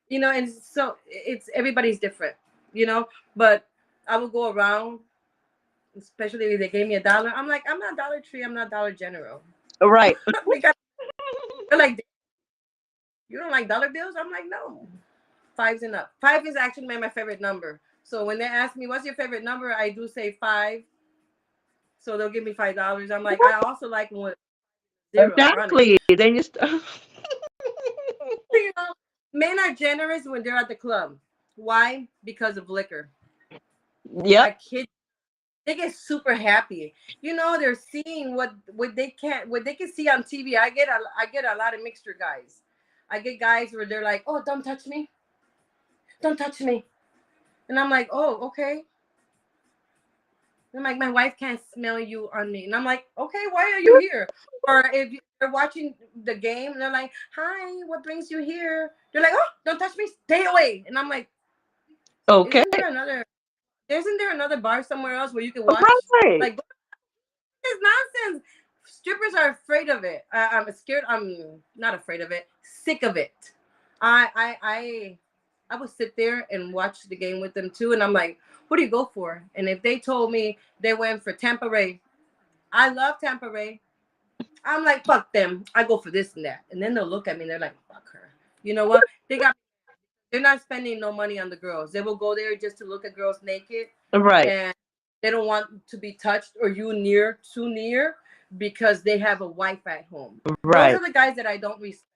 you know, and so it's everybody's different, you know. But I will go around, especially if they gave me $1. I'm like, I'm not Dollar Tree. I'm not Dollar General. Right. Because they're like, you don't like dollar bills? I'm like, no. Five's and up. Five is actually my favorite number. So when they ask me what's your favorite number, I do say 5. So they'll give me $5. I'm like, I also like one zero in front of it. Exactly. Then you You know, men are generous when they're at the club. Why? Because of liquor. I Yep. kid, they get super happy. You know, they're seeing what they can see on TV. I get a lot of mixture guys. I get guys where they're like, oh, don't touch me, don't touch me, and I'm like, oh, okay. I'm like, my wife can't smell you on me. And I'm like, okay, why are you here? Or if you're watching the game, and they're like, hi, what brings you here? They're like, oh, don't touch me, stay away. And I'm like, Okay. isn't there another bar somewhere else where you can watch? Right. Like, this nonsense. Strippers are afraid of it. I'm scared. I'm not afraid of it. Sick of it. I I I I would sit there and watch the game with them too, and I'm like, what do you go for? And if they told me they went for Tampa Ray, I love Tampa Ray. I'm like, fuck them. I go for this and that. And then they'll look at me and they're like, fuck her. You know what? They're not spending no money on the girls. They will go there just to look at girls naked, Right. and they don't want to be touched or you too near, because they have a wife at home. Those Right. are the guys that I don't respect.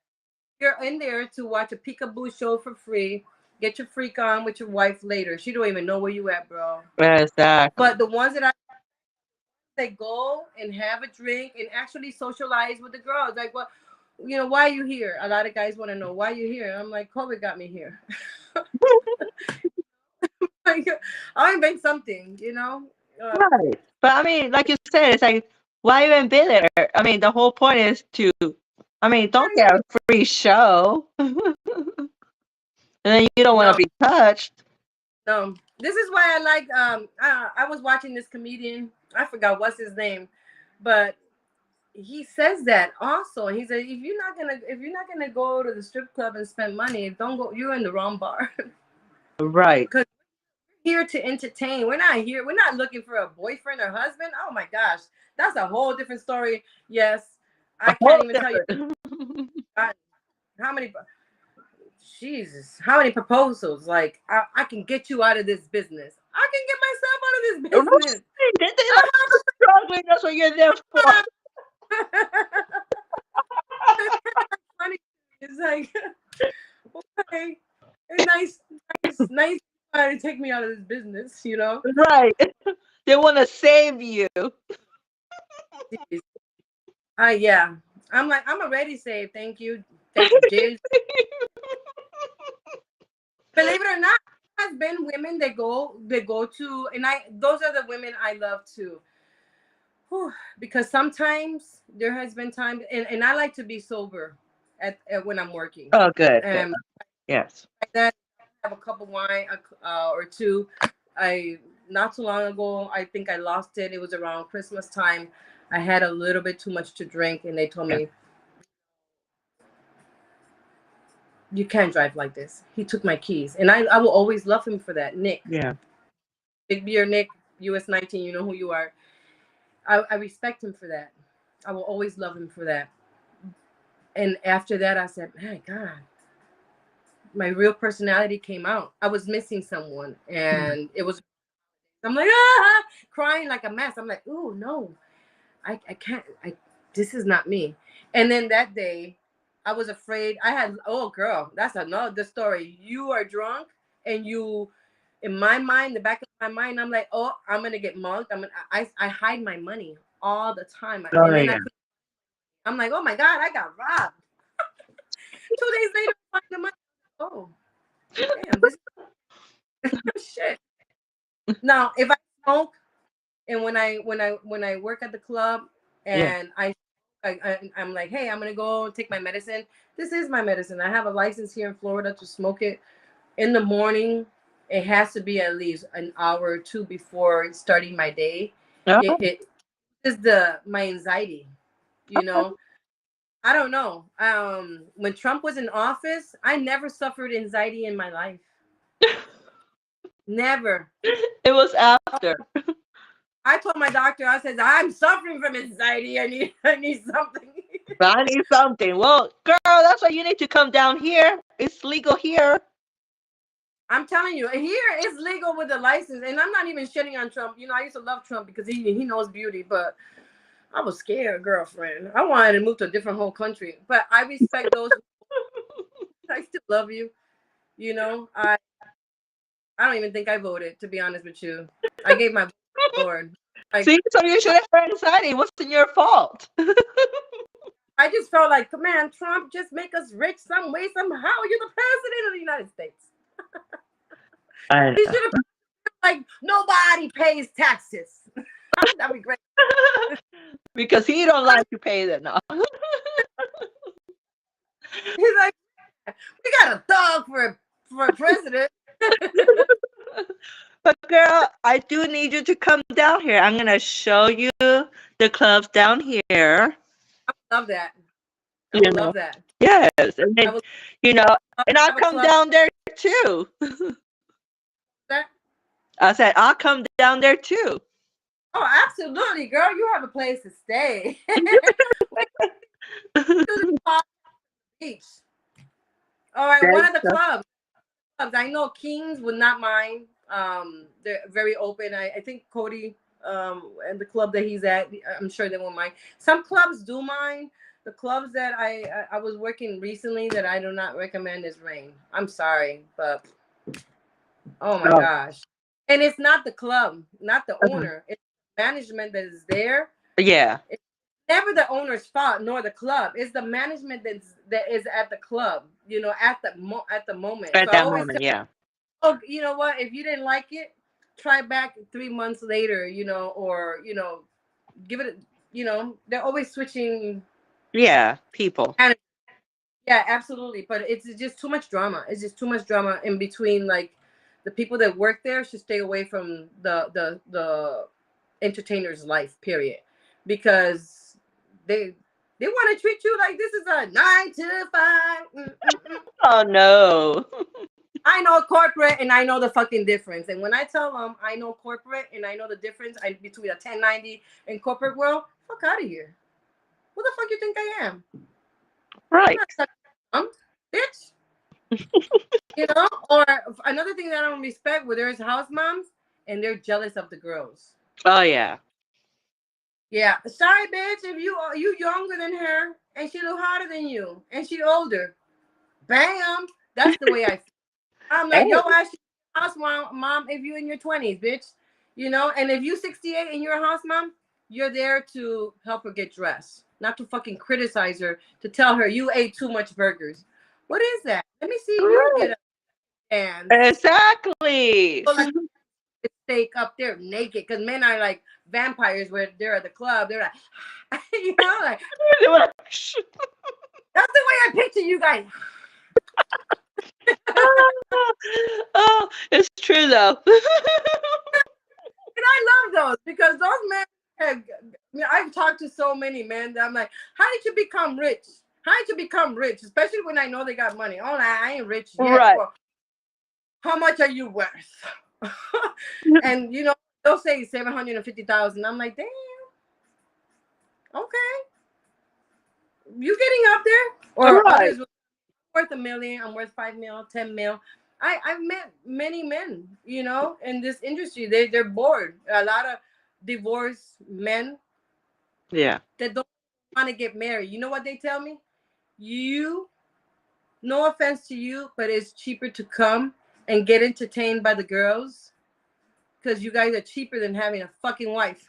You're in there to watch a peekaboo show for free. Get your freak on with your wife later. She don't even know where you at, bro. Exactly. But the ones that they go and have a drink and actually socialize with the girls. Like, what, you know, why are you here? A lot of guys want to know why you here. I'm like, COVID got me here. Like, I'll invent something, you know. Right. But I mean, like you said, it's like, why even be there? I mean, the whole point is to, I mean, don't get a free show. And then you don't want No, to be touched. no. This is why I like. I was watching this comedian. I forgot what's his name, but he says that also. He said, if you're not gonna go to the strip club and spend money, don't go. You're in the wrong bar. Right. Because we're here to entertain. We're not here. We're not looking for a boyfriend or husband. Oh my gosh, that's a whole different story. Yes, I A whole can't even tell you different. how many. Jesus, how many proposals? Like, I can get you out of this business. I can get myself out of this business. They like struggling. That's what you're there for. Funny. It's like, okay, it's nice to take me out of this business, you know? Right. They want to save you. Jeez. Yeah. I'm like, I'm already saved. Thank you, Jesus. Believe it or not, has been women that go to, and those are the women I love too. Whew, because sometimes there has been time, and I like to be sober at when I'm working. Oh, good. Good. And Yes. like that, have a cup of wine or two. I Not too long ago, I think I lost it. It was around Christmas time. I had a little bit too much to drink, and they told me, you can't drive like this. He took my keys, and I will always love him for that. Nick, Yeah. Big Beer Nick, US 19, you know who you are. I respect him for that. I will always love him for that. And after that, I said, my God, my real personality came out. I was missing someone, and it was. I'm like, crying like a mess. I'm like, oh no, I can't. This is not me. And then that day, I was afraid. I had, oh girl, that's another story. You are drunk, and you, in my mind, the back of my mind, I'm like, oh, I'm gonna get mugged. I hide my money all the time, Oh, and then yeah. I'm like, oh my God, I got robbed. 2 days later, I find the money. Oh, damn, this is shit. Now, if I smoke, and when I work at the club, and I'm like, hey, I'm gonna go take my medicine. This is my medicine. I have a license here in Florida to smoke it in the morning. It has to be at least an hour or two before starting my day. Oh, It is my anxiety, you know. I don't know. When Trump was in office, I never suffered anxiety in my life. Never. it was after. I told my doctor, I said, I'm suffering from anxiety. I need something. I need something. Well, girl, that's why you need to come down here. It's legal here. I'm telling you, here it's legal with the license. And I'm not even shitting on Trump. You know, I used to love Trump because he knows beauty, but I was scared, girlfriend. I wanted to move to a different whole country. But I respect those. I still love you. You know, I don't even think I voted, to be honest with you. I gave my Lord. See, so you should have anxiety. It wasn't your fault. I just felt like, man, Trump, just make us rich some way, somehow. You're the president of the United States. I He should have like nobody pays taxes. That'd be great. Because he don't like to pay that now. He's like, we got a thug for a president. But girl, I do need you to come down here. I'm gonna show you the clubs down here. I love that. I You would know. love that. Yes, and then, you know, and I'll have a come club. down there too. That? I said I'll come down there too. Oh, absolutely, girl. You have a place to stay. Beach. All right, one of the clubs. I know Kings would not mind. They're very open. I think Cody and the club that he's at, I'm sure they won't mind. Some clubs do mind. The clubs that I was working recently that I do not recommend is Rain. I'm sorry, but oh my gosh. And it's not the club, not the owner. It's management that is there. Yeah. It's never the owner's fault nor the club. It's the management that is at the club, you know, at the moment. At that moment, yeah. Oh, you know what? If you didn't like it, try back 3 months later, you know, or, you know, give it, you know, they're always switching. Yeah, people. Yeah, absolutely. But it's just too much drama. It's just too much drama in between. Like the people that work there should stay away from the entertainer's life, period. Because they want to treat you like this is a 9 to 5. Oh no. I know corporate and I know the fucking difference. And when I tell them I know corporate and I know the difference between a 1090 and corporate world, fuck out of here. Who the fuck you think I am? Right. Bitch. You know? Or another thing that I don't respect where there's house moms and they're jealous of the girls. Oh yeah. Yeah. Sorry, bitch, if you younger than her and she a little hotter than you and she older. Bam. That's the way I feel. I'm like, yo, ask your house mom if you in your 20s, bitch. You know, and if you 68 and you're a house mom, you're there to help her get dressed, not to fucking criticize her, to tell her you ate too much burgers. What is that? Let me see you get up and exactly. steak up there naked, because men are like vampires where they're at the club. They're like, you know, like that's the way I picture you guys. Oh, it's true though. And I love those because those men I've talked to so many men that I'm like, how did you become rich? How did you become rich? Especially when I know they got money. Oh, I ain't rich yet. Right. Well, how much are you worth? And you know, they'll say 750,000. I'm like, damn, Okay, you getting up there, or Right. others worth $1 million, I'm worth 5 mil, 10 mil. I've met many men, you know, in this industry. They're bored. A lot of divorced men Yeah. that don't want to get married. You know what they tell me? You, no offense to you, but it's cheaper to come and get entertained by the girls because you guys are cheaper than having a fucking wife.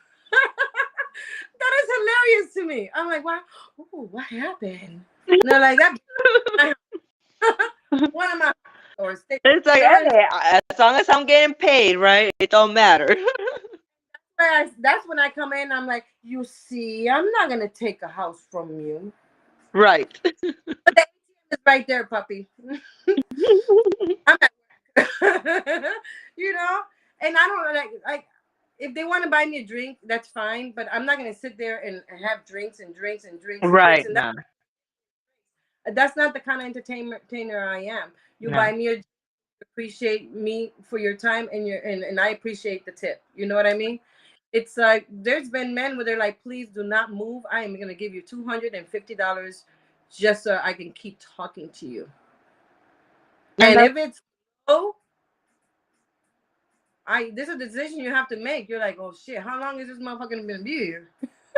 That is hilarious to me. I'm like, wow, oh, what happened? And they're like, that one of my or It's like, they're in, hey, as long as I'm getting paid, right? It don't matter. that's when I come in. I'm like, you see, I'm not gonna take a house from you, Right. but the ATM is right there, puppy. I'm at you know, and I don't like if they want to buy me a drink, that's fine, but I'm not gonna sit there and have drinks and drinks and drinks and drinks, Right. and No. that's not the kind of entertainer I am. You No. buy me a appreciate me for your time and and I appreciate the tip. You know what I mean? It's like there's been men where they're like, please do not move. I am gonna give you $250 just so I can keep talking to you. And And that's if it's low, this is a decision you have to make. You're like, oh shit, how long is this motherfucker gonna be here?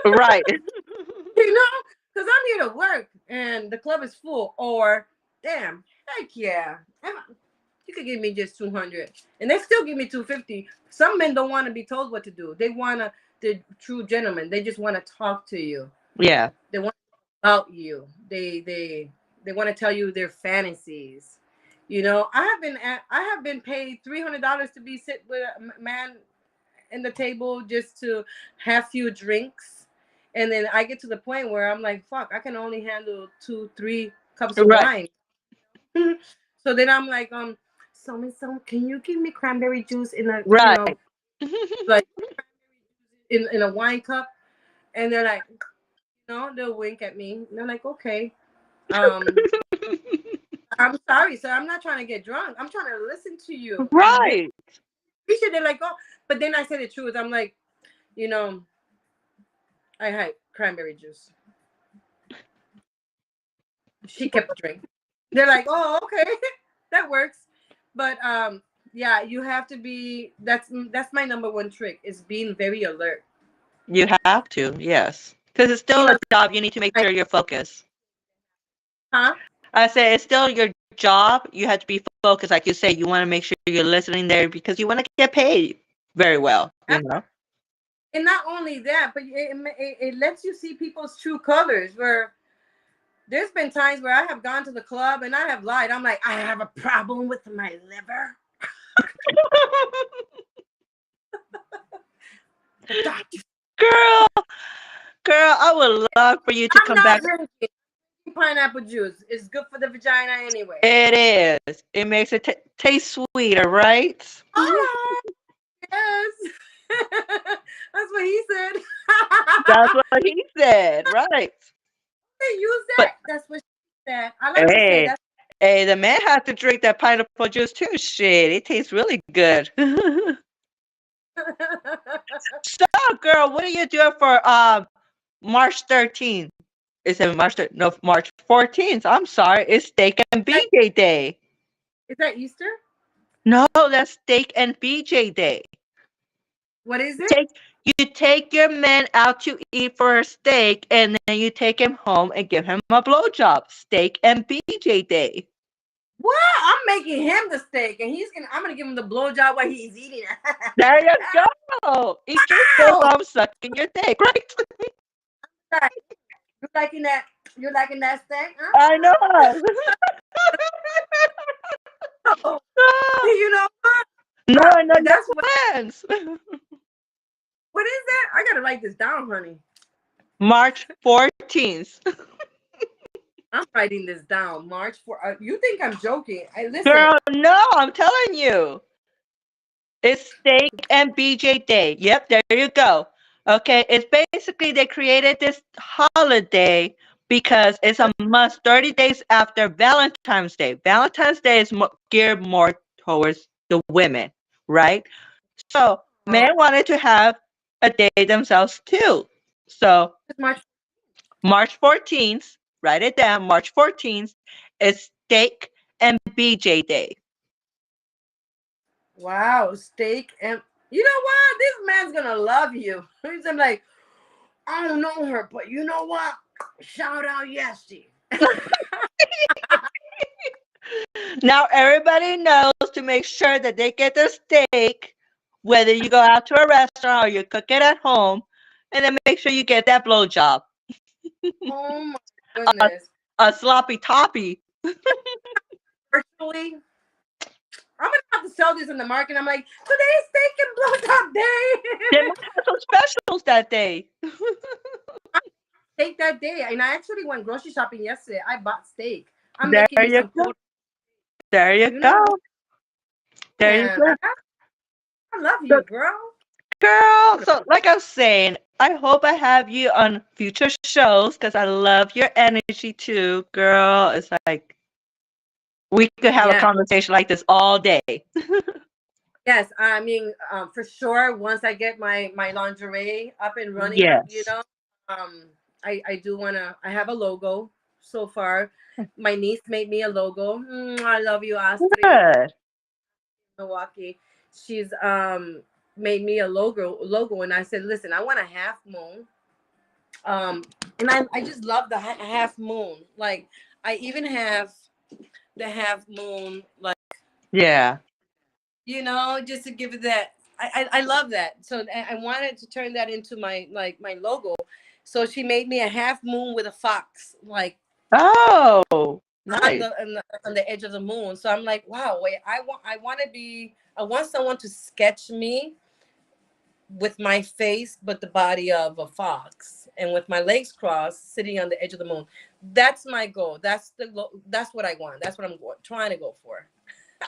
right. You know, because I'm here to work and the club is full. Or damn, heck yeah, you could give me just 200, and they still give me 250. Some men don't want to be told what to do. They wanna the true gentleman. They just want to talk to you. Yeah. They want about you. They want to tell you their fantasies. You know, I have been paid $300 to be sit with a man in the table just to have few drinks, and then I get to the point where I'm like, fuck, I can only handle 2, 3 cups of Right. wine. So then I'm like, so can you give me cranberry juice in a, you Right. know, like in a wine cup? And they're like, no, they'll wink at me. And they're like, okay. Um, I'm sorry, sir. I'm not trying to get drunk. I'm trying to listen to you. And they right. appreciate. They're like, oh, but then I say the truth. I'm like, you know, I had cranberry juice. She kept the drink. They're like, oh, okay, that works. But yeah, you have to be. That's my number one trick is being very alert. You have to, yes. Because it's You still know, a job. You need to make like, sure you're focused. huh? I say it's still your job. You have to be focused. Like you say, you want to make sure you're listening there because you want to get paid very well, you know? And not only that, but it lets you see people's true colors. Where there's been times where I have gone to the club and I have lied. I'm like, I have a problem with my liver. The doctor. girl, girl, I would love for you to I'm come not back. drinking pineapple juice. It's good for the vagina anyway. It is. It makes it taste sweeter, right? Oh, yes. That's what he said. That's what he said, right? They use But that. That's what she said. I like to say hey, that. hey, the man has to drink that pineapple juice too. Shit, it tastes really good. So, girl, what are you doing for March 13th? Is it March? No, March 14th. I'm sorry. It's Steak and BJ Day. Is that Easter? No, that's Steak and BJ Day. What is it? Take you take your man out to eat for a steak, and then you take him home and give him a blowjob. Steak and BJ Day. What? I'm making him the steak, and I'm gonna give him the blowjob while he's eating it. There you go. Eat your steak while I'm sucking your dick, right? You liking that? You liking that steak? I know. Oh, you know what? No, no, no That's what. plans. What is that? I gotta write this down, honey. March 14th. I'm writing this down. March 4. You think I'm joking? I listen. Girl, no, I'm telling you. It's Steak and BJ Day. Yep, there you go. Okay, it's basically they created this holiday because it's a must 30 days after Valentine's Day. Valentine's Day is geared more towards the women, right? So men wanted to have a day themselves too. So It's March March 14th, write it down, March 14th is Steak and BJ Day. Wow, steak and you know what? This man's gonna love you. He's gonna be like, I don't know her, but you know what? Shout out Yesty. Now everybody knows to make sure that they get their steak, whether you go out to a restaurant or you cook it at home, and then make sure you get that blowjob. Oh my goodness. A sloppy toppy. Personally, I'm gonna have to sell this in the market. I'm like, today's steak and blowjob They day. might have some specials that day. Steak that day. And I actually went grocery shopping yesterday. I bought steak. I'm There making me you some go. food. There you You know, go. There you man, go. I love you, girl. Girl, so like I was saying, I hope I have you on future shows because I love your energy too, girl. It's like we could have a Yeah. conversation like this all day. Yes, I mean, for sure. Once I get my lingerie up and running, you Yes. know, I do wanna. I have a logo so far. My niece made me a logo. I love you, Astrid, Good. Milwaukee. She's made me a logo, and I said, listen, I want a half moon. And I just love the half moon. Like I even have the half moon, like Yeah. just to give it that. I love that. So I wanted to turn that into my my logo. So she made me a half moon with a fox, like Oh, on nice. on the edge of the moon. So I'm like, wow, wait, I want someone to sketch me with my face but the body of a fox and with my legs crossed sitting on the edge of the moon. That's my goal. That's what I want. That's what I'm trying to go for.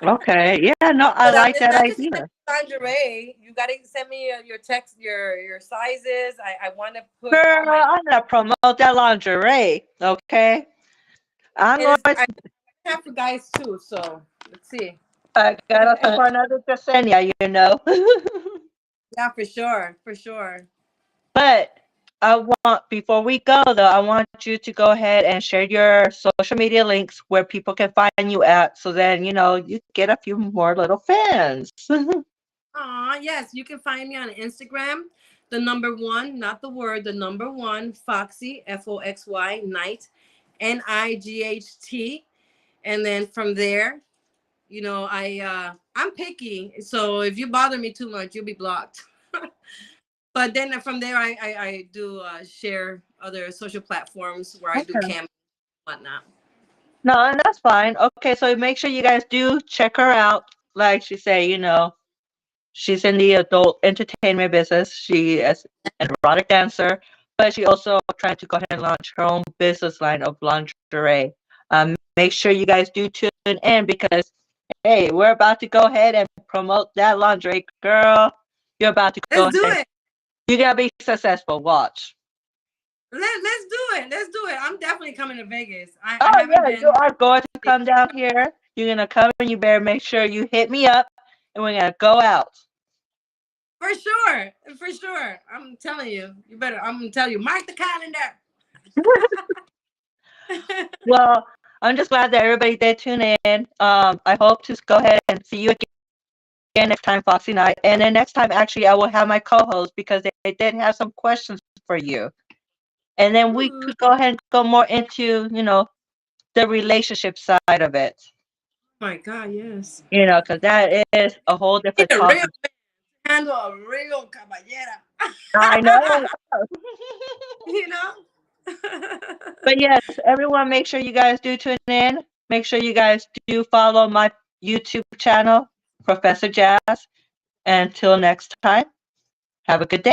Okay. Yeah, no, I But like it's that not just idea. lingerie. You got to send me your text, your sizes. I want to put all Girl, my. I'm gonna promote that lingerie. Okay. I'm And going I to have for guys too. So let's see. I gotta support another Jasenia, you know. Yeah, for sure, for sure. But I want, before we go though, I want you to go ahead and share your social media links where people can find you at, so then you get a few more little fans. Yes, you can find me on Instagram. The number one, not the word, the number one, Foxy, Foxy, Night, Night. And then from there, I'm picky. So if you bother me too much, you'll be blocked. But then from there, I do share other social platforms where I do Okay. cam and whatnot. No, and that's fine. Okay, so make sure you guys do check her out. Like she said, she's in the adult entertainment business. She is an erotic dancer, but she also trying to go ahead and launch her own business line of lingerie. Make sure you guys do tune in because, hey, we're about to go ahead and promote that lingerie, girl. You're about to go Let's do ahead. it. You're gonna be successful. Watch. Let's do it. Let's do it. I'm definitely coming to Vegas. I Oh haven't yeah, been. you are going to come down here. You're gonna come and you better make sure you hit me up, and we're gonna go out. For sure. For sure. I'm telling you. I'm gonna tell you. Mark the calendar. Well, I'm just glad that everybody did tune in. I hope to go ahead and see you again next time, Foxy Night. And then next time, actually, I will have my co-host because they did have some questions for you. And then we could go ahead and go more into, the relationship side of it. My God, yes. Because that is a whole different A real topic. handle a real caballera. I know. you know? But yes, everyone, make sure you guys do tune in. Make sure you guys do follow my YouTube channel, Professor Jazz. Until next time, have a good day.